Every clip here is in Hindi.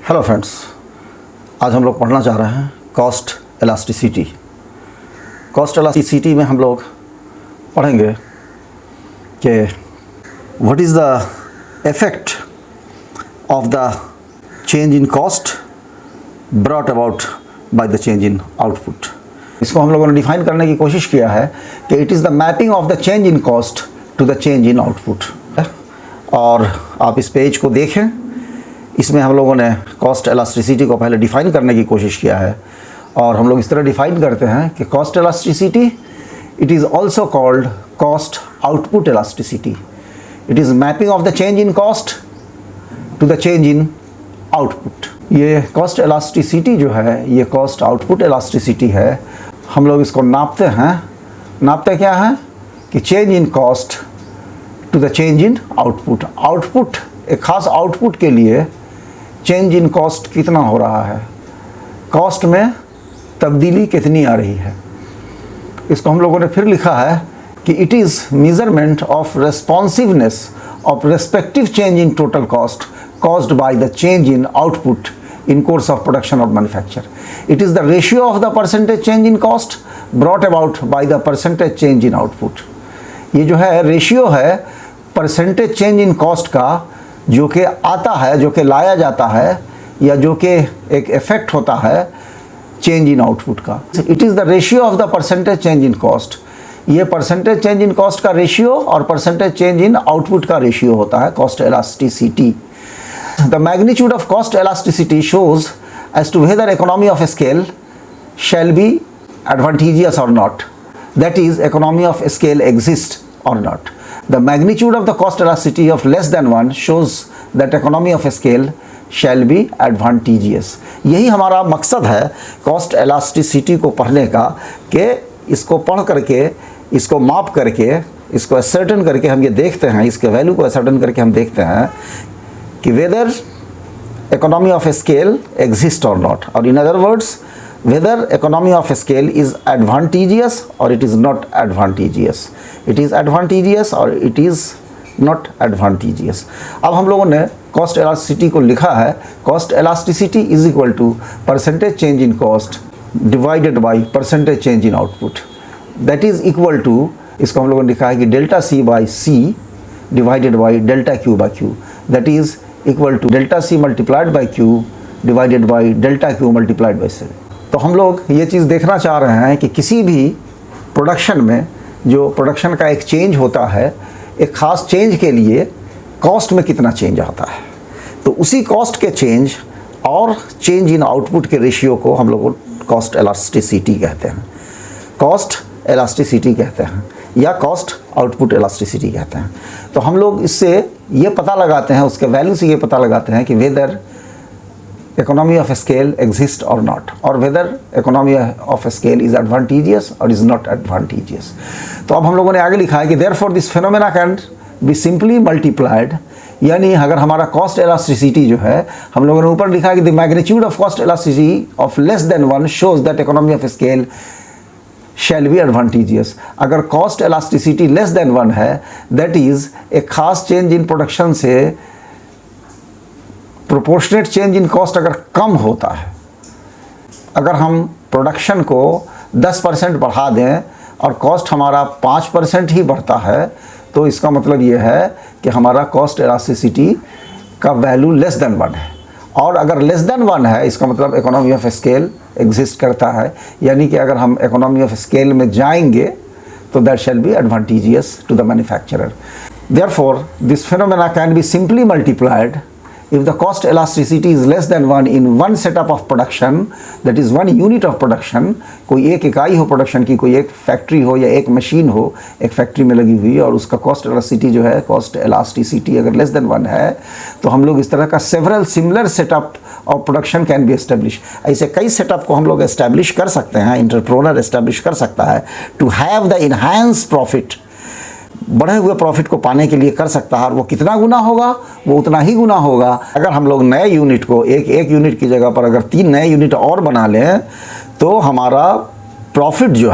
हेलो फ्रेंड्स, आज हम लोग पढ़ना चाह रहे हैं कॉस्ट एलास्टिसिटी। कॉस्ट एलास्टिसिटी में हम लोग पढ़ेंगे कि what is the effect of the change in cost brought about by the change in output. इसको हम लोगों ने डिफाइन करने की कोशिश किया है कि it is the mapping of the change in cost to the change in output. और आप इस पेज को देखें, इसमें हम लोगों ने कॉस्ट एलास्टिसिटी को पहले डिफ़ाइन करने की कोशिश किया है और हम लोग इस तरह डिफ़ाइन करते हैं कि cost elasticity it is also called cost output elasticity. It is mapping of the change in cost to the change in output. ये कॉस्ट एलास्टिसिटी जो है ये कॉस्ट आउटपुट एलास्टिसिटी है। हम लोग इसको नापते हैं। नापते क्या है कि change in cost to the change in output. Output, एक ख़ास आउटपुट के लिए चेंज इन कॉस्ट कितना हो रहा है, कॉस्ट में तब्दीली कितनी आ रही है। इसको हम लोगों ने फिर लिखा है कि it is measurement of responsiveness of respective change in total cost caused by the change in output in course of production or manufacture. It is the ratio of the percentage change in cost brought about by the percentage change in output. ये जो है रेशियो है परसेंटेज चेंज इन कॉस्ट का, जो कि आता है, जो कि लाया जाता है या जो कि एक इफेक्ट होता है चेंज इन आउटपुट का। It is the ratio of the percentage change in cost. ये परसेंटेज चेंज इन कॉस्ट का रेशियो और परसेंटेज चेंज इन आउटपुट का रेशियो होता है cost elasticity. The magnitude of cost elasticity shows as to whether economy of scale shall be advantageous or not. That is, economy of scale exists or not. The magnitude of the cost elasticity of less than 1 shows that economy of scale shall be advantageous. यही हमारा मकसद है cost elasticity को पढ़ने का, कि इसको पढ़ करके, इसको माप करके, इसको ascertain करके हम ये देखते हैं, इसके वैल्यू को ascertain करके हम देखते हैं कि whether economy of scale exists or not, or in other words whether economy of scale is advantageous or it is not advantageous. It is advantageous or it is not advantageous. अब हम लोगों ने cost elasticity को लिखा है, cost elasticity is equal to percentage change in cost divided by percentage change in output. That is equal to, इसको हम लोगों ने लिखा है कि delta C by C divided by delta Q by Q. That is equal to delta C multiplied by Q divided by delta Q multiplied by C. तो हम लोग ये चीज़ देखना चाह रहे हैं कि किसी भी प्रोडक्शन में जो प्रोडक्शन का एक चेंज होता है, एक ख़ास चेंज के लिए कॉस्ट में कितना चेंज आता है। तो उसी कॉस्ट के चेंज और चेंज इन आउटपुट के रेशियो को हम लोग कॉस्ट एलास्टिसिटी कहते हैं, कॉस्ट एलास्टिसिटी कहते हैं या कॉस्ट आउटपुट एलास्टिसिटी कहते हैं। तो हम लोग इससे ये पता लगाते हैं, उसके वैल्यू से ये पता लगाते हैं कि whether economy of scale exist or not, और whether economy of scale is advantageous or is not advantageous. तो अब हम लोगों ने आगे लिखा है कि therefore this phenomena can be simply multiplied, यानी अगर हमारा कॉस्ट एलास्टिसिटी जो है, हम लोगों ने ऊपर लिखा है कि the magnitude of cost elasticity of less than 1 shows that economy of scale shell be advantageous. अगर कॉस्ट एलास्टिसिटी लेस देन 1 है, दैट इज़ एक ख़ास चेंज इन प्रोडक्शन से प्रोपोर्शनेट चेंज इन कॉस्ट अगर कम होता है, अगर हम प्रोडक्शन को 10% बढ़ा दें और कॉस्ट हमारा 5% ही बढ़ता है, तो इसका मतलब ये है कि हमारा कॉस्ट एलास्टिसिटी का वैल्यू लेस देन 1 है। और अगर लेस देन 1 है, इसका मतलब इकोनॉमी ऑफ स्केल एग्जिस्ट करता है, यानी कि अगर हम इकोनॉमी ऑफ स्केल में जाएंगे तो that shall be advantageous to the manufacturer. Therefore this phenomena can be simply multiplied if the cost elasticity is less than 1 in one setup of production, that is one unit of production, कोई एक इकाई हो प्रोडक्शन की, कोई एक फैक्ट्री हो या एक मशीन हो, एक फैक्ट्री में लगी हुई, और उसका कॉस्ट एलास्टिसिटी जो है, कॉस्ट एलास्टिसिटी अगर लेस देन 1 है, तो हम लोग इस तरह का several similar setup of production can be establish. ऐसे कई सेटअप को हम लोग एस्टेब्लिश कर सकते हैं, इंटरप्रेन्योर एस्टेब्लिश कर सकता है to have the enhance profit, बढ़े हुए प्रॉफिट को पाने के लिए कर सकता है। और वो कितना गुना होगा, वो उतना ही गुना होगा। अगर हम लोग नए यूनिट को एक यूनिट की जगह पर अगर 3 नए यूनिट और बना लें, तो हमारा प्रॉफिट जो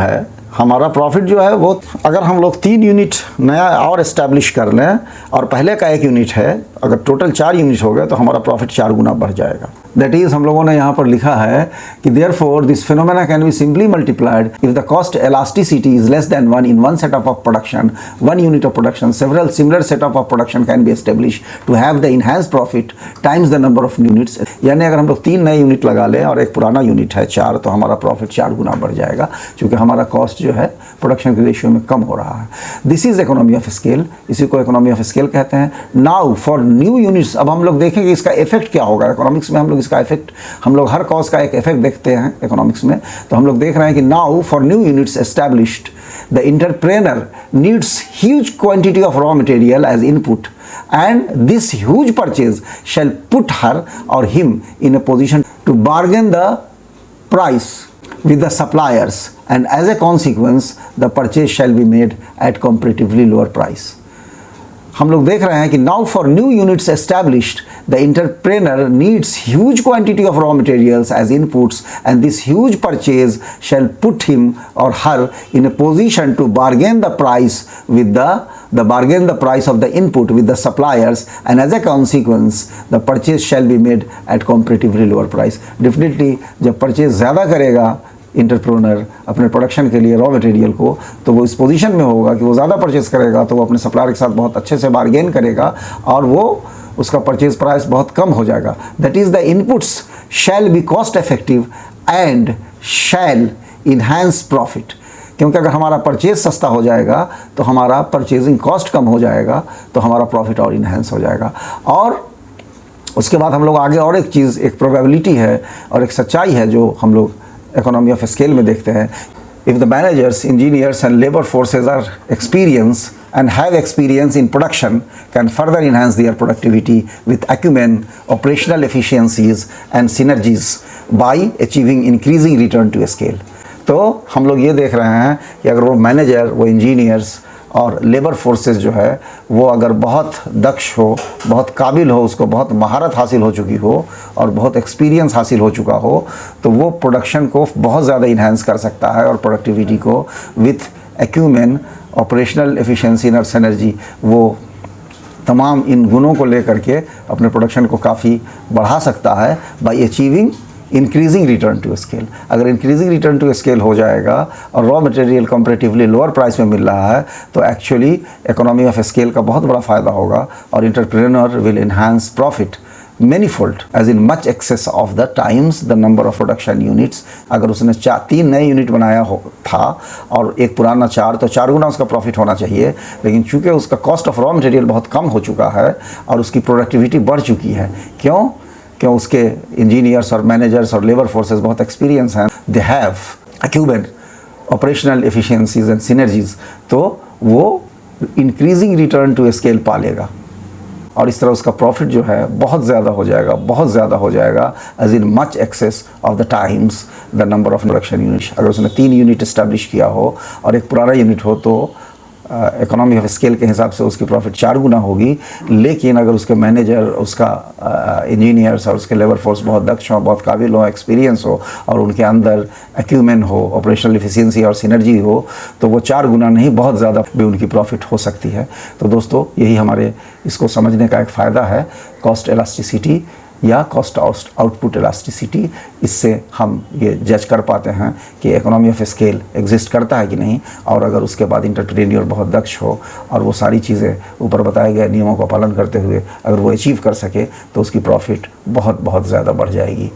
है वो, अगर हम लोग 3 यूनिट नया और इस्टेब्लिश कर लें और पहले का 1 यूनिट है, अगर टोटल 4 यूनिट हो गए, तो हमारा प्रॉफिट 4 गुना बढ़ जाएगा। दैट इज हम लोगों ने यहाँ पर लिखा है कि therefore this phenomena can be simply multiplied if the cost elasticity is less than 1 in one setup of production, 1 unit of production, several similar setup of production can be established to have the enhanced profit times the number of units. यानी अगर हम लोग 3 नए यूनिट लगा लें और एक पुराना यूनिट है 4, तो हमारा प्रॉफिट 4 गुना बढ़ जाएगा, क्योंकि हमारा कॉस्ट जो है प्रोडक्शन के रेशियो में कम हो रहा है. This is economy of scale, इसी को इकोनॉमी ऑफ स्केल कहते हैं. नाउ फॉर न्यू यूनिट्स, अब हम लोग देखेंगे इसका इफेक्ट क्या होगा. इकोनॉमिक्स में हम लोग इसका इफेक्ट, हम लोग हर कॉस्ट का एक इफेक्ट देखते हैं इकोनॉमिक्स में. तो हम लोग देख रहे हैं कि now for new units established the entrepreneur needs huge quantity of raw material as input, and this huge purchase shall put her or him in a position to bargain the price with the suppliers, and as a consequence the purchase shall be made at comparatively lower price. हम लोग देख रहे हैं कि now for new units established the entrepreneur needs huge quantity of raw materials as inputs, and this huge purchase shall put him or her in a position to bargain the price with the price of the input with the suppliers, and as a consequence the purchase shall be made at comparatively lower price. Definitely जब परचेज ज़्यादा करेगा इंटरप्रेन्योर अपने प्रोडक्शन के लिए रॉ मटेरियल को, तो वो इस पोजीशन में होगा कि वो ज़्यादा परचेज करेगा, तो वो अपने सप्लायर के साथ बहुत अच्छे से बार्गेन करेगा और वो उसका परचेज प्राइस बहुत कम हो जाएगा. That is the inputs shall be cost effective and shall enhance profit. क्योंकि अगर हमारा परचेज सस्ता हो जाएगा तो हमारा परचेजिंग कॉस्ट कम हो जाएगा, तो हमारा प्रॉफिट और इन्हांस हो जाएगा. और उसके बाद हम लोग आगे और एक चीज़, एक प्रोबेबिलिटी है और एक सच्चाई है जो हम लोग इकोनॉमी ऑफ स्केल में देखते हैं. If the managers, engineers and labour forces are experience and have experience in production can further enhance their productivity with acumen, operational efficiencies and synergies by achieving increasing return to scale. तो हम लोग ये देख रहे हैं कि अगर वो मैनेजर, वो इंजीनियर्स और लेबर फोर्सेस जो है वो अगर बहुत दक्ष हो, बहुत काबिल हो, उसको बहुत महारत हासिल हो चुकी हो और बहुत एक्सपीरियंस हासिल हो चुका हो, तो वो प्रोडक्शन को बहुत ज़्यादा इन्हांस कर सकता है और प्रोडक्टिविटी को विथ एक्यूमेन, ऑपरेशनल एफिशिएंसी और सिनर्जी, वो तमाम इन गुणों को लेकर के अपने प्रोडक्शन को काफ़ी बढ़ा सकता है by achieving increasing return to scale. अगर इंक्रीजिंग रिटर्न टू स्केल हो जाएगा और raw material comparatively lower price में मिल रहा है, तो एक्चुअली इकोनॉमी ऑफ स्केल का बहुत बड़ा फ़ायदा होगा और entrepreneur will enhance profit manifold as in much excess of the times the number of production units. अगर उसने 3 नए यूनिट बनाया था और एक पुराना 4, तो 4 गुना उसका प्रॉफिट होना चाहिए. लेकिन चूँकि उसका कॉस्ट ऑफ रॉ मटेरियल बहुत कम हो चुका है और उसकी प्रोडक्टिविटी बढ़ चुकी है. क्यों उसके इंजीनियर्स और मैनेजर्स और लेबर फोर्सेस बहुत एक्सपीरियंस हैं, they have acumen, operational efficiencies and synergies, तो वो इंक्रीजिंग रिटर्न टू स्केल पा लेगा और इस तरह उसका प्रॉफिट जो है बहुत ज़्यादा हो जाएगा, बहुत ज़्यादा हो जाएगा as in much excess of the times the number of production unit. अगर उसने 3 यूनिट इस्टेब्लिश किया हो और एक पुराना यूनिट हो, तो इकोनॉमी ऑफ स्केल के हिसाब से उसकी प्रॉफिट 4 गुना होगी. लेकिन अगर उसके मैनेजर, उसका इंजीनियर्स और उसके लेबर फोर्स बहुत दक्ष हो, बहुत काबिल हो, एक्सपीरियंस हो और उनके अंदर एक्यूमेन हो, ऑपरेशनल एफिशिएंसी और सिनर्जी हो, तो वो 4 गुना नहीं, बहुत ज़्यादा भी उनकी प्रॉफिट हो सकती है. तो दोस्तों, यही हमारे इसको समझने का एक फ़ायदा है, कॉस्ट इलास्टिसिटी या कॉस्ट आउटपुट इलास्टिसिटी. इससे हम ये जज कर पाते हैं कि इकोनॉमी ऑफ स्केल एग्जिस्ट करता है कि नहीं, और अगर उसके बाद एंटरप्रेन्योर बहुत दक्ष हो और वो सारी चीज़ें ऊपर बताए गए नियमों का पालन करते हुए अगर वो अचीव कर सके, तो उसकी प्रॉफिट बहुत बहुत ज़्यादा बढ़ जाएगी.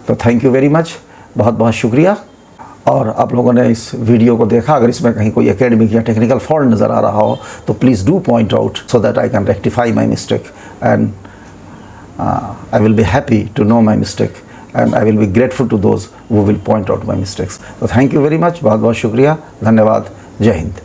तो थैंक यू वेरी मच, बहुत बहुत शुक्रिया. और आप लोगों ने इस वीडियो को देखा, अगर इसमें कहीं कोई एकेडमिक या टेक्निकल फॉल्ट नज़र आ रहा हो, तो please do point out so that I can rectify my mistake, and I will be happy to know my mistake, and I will be grateful to those who will point out my mistakes. So thank you very much. बहुत बहुत शुक्रिया, धन्यवाद, जय हिंद.